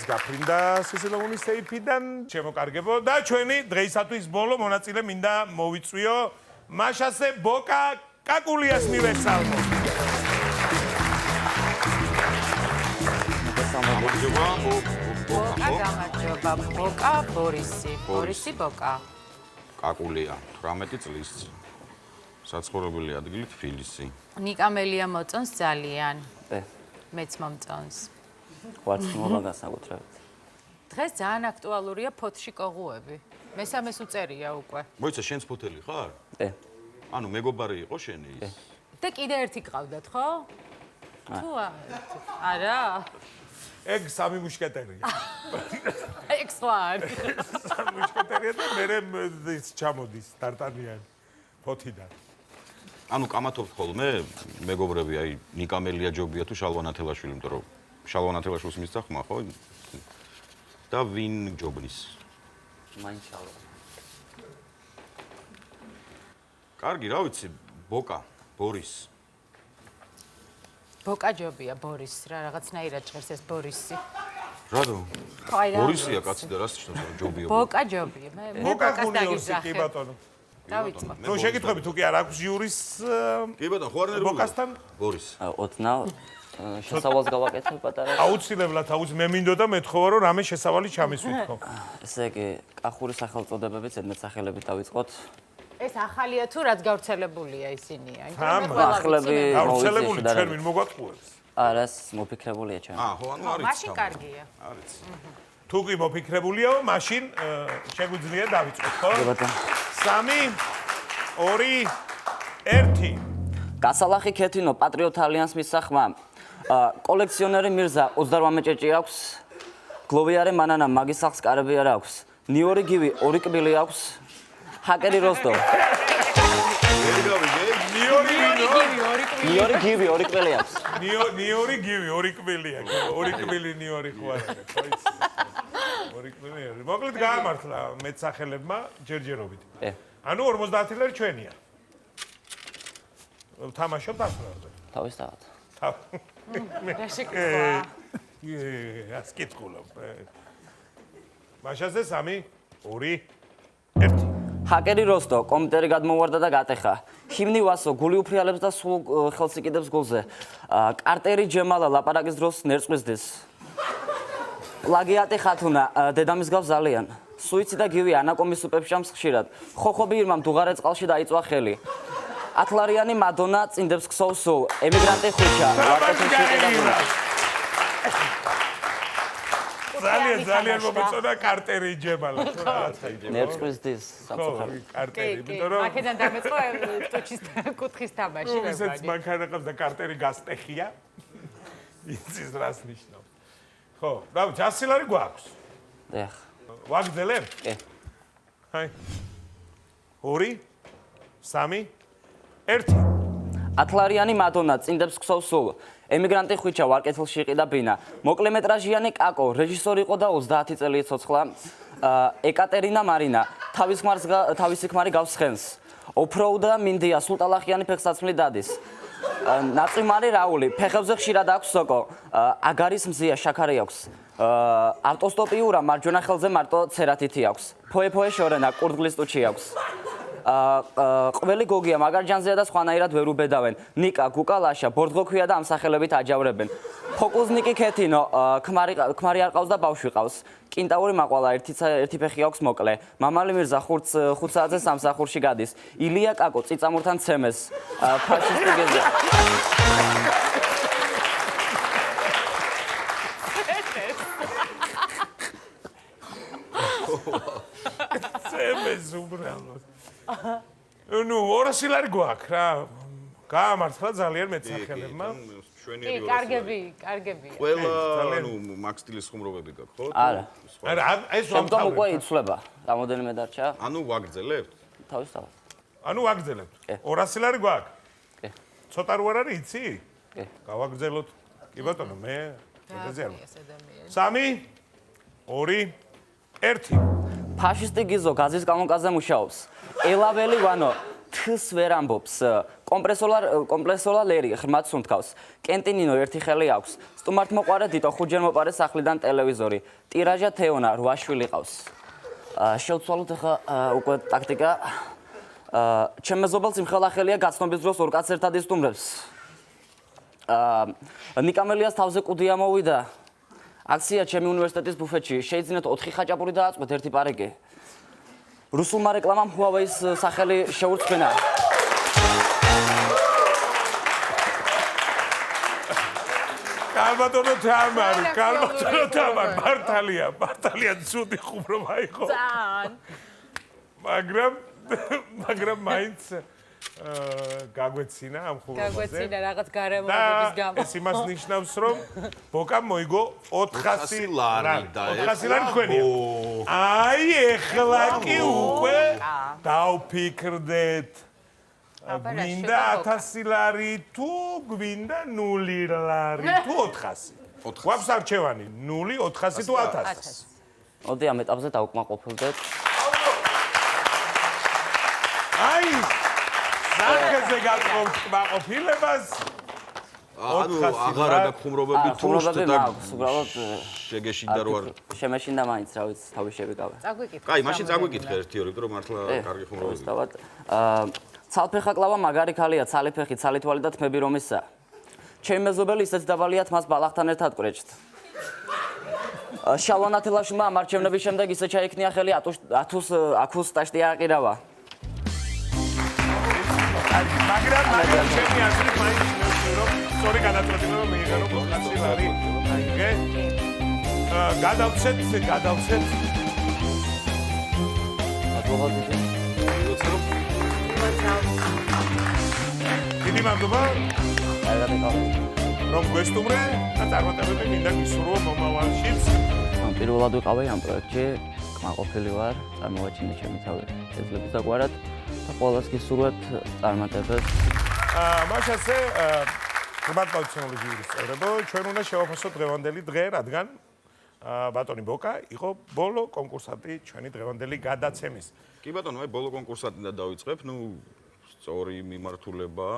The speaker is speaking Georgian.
გაფრინდა სისილოვნის სეიფიდან, შემოკარგებო და ჩვენი დღეისათვის ბოლო მონაწილე მინდა მოვიწვიო მაშასე ბოკა კაკულიას მივესალმო. გამარჯობა, ბოკა ბორისი ბოკა. კაკულია 18 წლის. საცხოვრებელი ადგილი თბილისი. ნიკამელია მოწონს ძალიან. მეც მომწონს. ვარც მოვა განსაკუთრებით. დღეს ძალიან აქტუალურია ფოთში კოღუები. მესამეს უწერია უკვე. მოიცა შენს ფოთელი ხარ? ანუ მეგობარი იყო შენი ის? და კიდე ერთი გყავდათ, ხო? თუ არა? ეგ სამი მუშკეტერია. ეგ სხვა არის. სამი მუშკეტერია და მე ჩამოდის დარტანიანი ფოთიდან. ანუ კამათობთ ხოლმე მეგობრები, აი ნიკამელია ჯობია თუ შალვა ნათელაშვილი, იმიტომ რომ შალვა ნათელაშვილს მისცა ხმა, ხო? და ვინ ჯობნის? მაინც შალვა. კარგი, რა ვიცი, ბოკა, ბორის. ბოკა ჯობია ბორის, რა რაღაცნაირად ჭერს ეს ბორისი. რატო? აი რა. ბორისია კაცი და რას ნიშნავს რომ ჯობია? ბოკა ჯობია. მე ბოკას დაგიძახე. კი ბატონო. დავიწყო. ნუ შეკითხები თუ კი არ აქვს ჟიურის კი ბატონო, ხო არ ნერვულია? ბოკასთან? ბორის. ოდნავ შესავალს გავაკეთებ პატარა. აუცილებლად მე მინდოდა მეთხოვა რომ რამე შესავალი ჩამისვითქო. ესე იგი, კახური სახელწოდებებით ზედმეტ სახელებით დავიწყოთ. ეს ახალია თუ რაც გავრცელებულია ისინია. ახლები გავრცელებული ჩვენ ვინ მოგვატყუებს? არა, მოფიქრებულია ჩვენ. ხო, ანუ არის. მაშინ კარგია. არის. თუ კი მოფიქრებულიაო, მაშინ შეგვიძლია დავიწყოთ, ხო? 3 2 1 გასალახი ქეთინო პატრიოტ ალიანს მისახმა. კოლექციონერი მირზა 28 მეჭეჭი აქვს. გლოვიარე მანანა მაგის სახს კარები არ აქვს. ნიორი გივი 2 კბილი აქვს. ჰაკერი როსტო. ნიორი გივი 2 კბილი აქვს. ნიორი გივი 2 კბილია, 2 კბილი ნიორი ხო არის, ხო იცი. 2 კბილი. მოკლედ გაამართლა მეცახელებმა ჯერჯერობით. ანუ 50 ლარი ჩვენია. თამაშობთ ახლა. თავისთავად. რა შეკითხვა? ეს კითხულობ. მაშასე 3 2 1 ჰაკერი როსტო კომპიუტერი გადმოვარდა და გატეხა. ჰიმნი ვასო გული უფრიალებს და სულ ხელს იკიდებს გულზე. კარტერი ჯემალა ლაპარაკის დროს ნერწყვისდის. პლაგიატი ხათუნა დედამის გავს ძალიან. სუიციდა გივი ანაკომის სუპებს ხშირად. ხოხობი ირმა მდუღარე წყალში დაიწვა ხელი. ათლარიანი მადონა წინდებს ქსოვს სულ. ემიგრანტი ხუჩა ვაკეთებს შეკედა. ძალიან მომეწონა კარტერი ჯემალა. ნერწყვისდის სამწუხაროდ. კარტერი, იმიტომ რომ აქედან დამეწყო ტოჩის კუთხის თამაში მე ვისაც ვადი. მანქანაყავს და კარტერი გასტეხია. იცის რას ნიშნავს. ხო, რა 100 ლარი გვაქვს. დიახ. ვაგრძელებ? კი. აი. 2 3 1 ათლარიანი მადონა წინდებს ქსოვს სულ. ემიგრანტი ხვიჩა ვარკეთილში იყიდა ბინა. მოკლემეტრაჟიანი კაკო რეჟისორი იყო და 30 წელი ცოცხლა. ეკატერინა მარინა თავისი ქმარი გავს ხენს. ოფროუდა მინდია სულტალახიანი ფეხსაცმლი დადის. ნაწიმარი რაული ფეხებზე ხშირად აქვს სოკო. აგარის მზია შაქარი აქვს. ავტოსტოპიურა მარჯვენა ხელზე მარტო ცერათითი აქვს. ფოე შორენა კურდღლის ტუჩი აქვს. ყველი გოგია მაგარჯანზეა და სხვანაირად ვერ უბედავენ. ნიკა, გუკალაშა, ბორდღოქვია და ამ სახელებით აჯავრებენ. ფოკუზნიკი ქეთინო, ქმარი არ ყავს და ბავშვი ყავს. კინტაური მაყვალა ერთი ფეხი აქვს მოკლე. მამალი მირზა 5 საათზე სამსახურში გადის. ილია კაკო წიწამურთან ცემეს. ფაშისტი გეზა. ცემეს უბრალოდ. ნუ 200 ლარი გვაქვს რა. გაამართლა ძალიან მეცახელებმა. კი, კარგები. ყველა ანუ მაქსტილის ხუმრობები გაქვს, ხო? არა. არა, ეს შემდგომ უკვე იცვლება. რამოდენიმე დარჩა. ანუ ვაგრძელებთ? თავისთავად. ანუ ვაგრძელებთ. 200 ლარი გვაქვს. კი. ცოტა რო არ არის, იცი? კი. გავაგრძელოთ. კი ბატონო, მე ეგრეზე არ. 3 2 1 ფაშისტი გიზო გაზის კანონკაზე მუშაობს. ელაველი ვანო თს ვერ ამბობს. კომპრესორალერი ღრმად სუნთქავს. კენტინინო ერთი ხელი აქვს. სტუმართმოყვარე დიტო ხუჯერ მოყარე სახლიდან ტელევიზორი. ტირაჟა თეონა 8 შვილი ყავს. შევცვალოთ ახლა უკვე ტაქტიკა. ჩემ მეზობელს იმხელა-ხელია გაცნობის დროს ორ კაცს ერთად ისტუმრებს. ნიკამელიას თავზე კუდი ამოვიდა. აქცია ჩემი უნივერსიტეტის ბუფეტში. შეიძინეთ 4 ხაჭაპური დააწყვეთ ერთი პარეკი. რუსულმა რეკლამამ Huawei-ის სახელი შეურცხვინა. კალბატონო თამარ, მართალია ცუდი ხუმრობა იყო. ძალიან. მაგრამ მაინც გაგვეცინა ამ ხუმრობაზე. გაგვეცინა რაღაც გარემოებების გამო. ეს იმას ნიშნავს, რომ ბოკამ მოიგო 400 ლარი და 400 ლარი თქვენია. აი ეხლა კი უკვე დავფიქრდეთ. გვინდა 1000 ლარი თუ გვინდა 0 ლარი თუ 400. გვაქვს არჩევანი 0, 400 თუ 1000. მოდი ამ ეტაპზე დავკმაყოფილდეთ. აი სახეზე გაყოფ კმაყოფილებას. ანუ აღარა გაქვს ხუმრობები თუ ხუმრობები მაქვს, უბრალოდ შეგეშინდა რო არ. შემეშინდა მაინც, რა ვიცი, თავი შევიკავე. წაგვიკითხე. კაი, მაშინ წაგვიკითხე ერთი ორი, იმიტომ რომ მართლა კარგი ხუმრობები. დავად. ცალფეხაკლავა მაგარი ქალია, ცალიფეხი, ცალითვალი და თმები რომისა. ჩემი მეზობელი ისეთ დაბალიათ მას ბალახთან ერთად კვრეჭთ. შალვა ნათელაშვილმა ამ არჩევნების შემდეგ ისე ჩაიქნია ხელი ათუს ტაშტი აყირავა. მაგრამ ჩემი აზრით მაინც რომ სწორი განათლება რომ მიიღო 400 ლარი. აიგე? გადავცეთ. დიდი მადლობა. რომ გვესტუმრე და წარმატებები მინდა გისურვო მომავალშიც. პირველად ვიყავი ამ პროექტში, კმაყოფილი ვარ, წარმოვაჩინე ჩემი თავი შეძლებს დაგვარად და ყველას გისურვებთ წარმატებას. მაშასე ღრმად მოცემული ჯვრის წევრებო, ჩვენ უნდა შევაფასოთ დღევანდელი დღე, რადგან ბატონი ბოკა იყო ბოლო კონკურსანტი ჩვენი დღევანდელი გადაცემის. კი ბატონო, აი ბოლო კონკურსანტიდან დავიწყებ, ну სწორი მიმართულება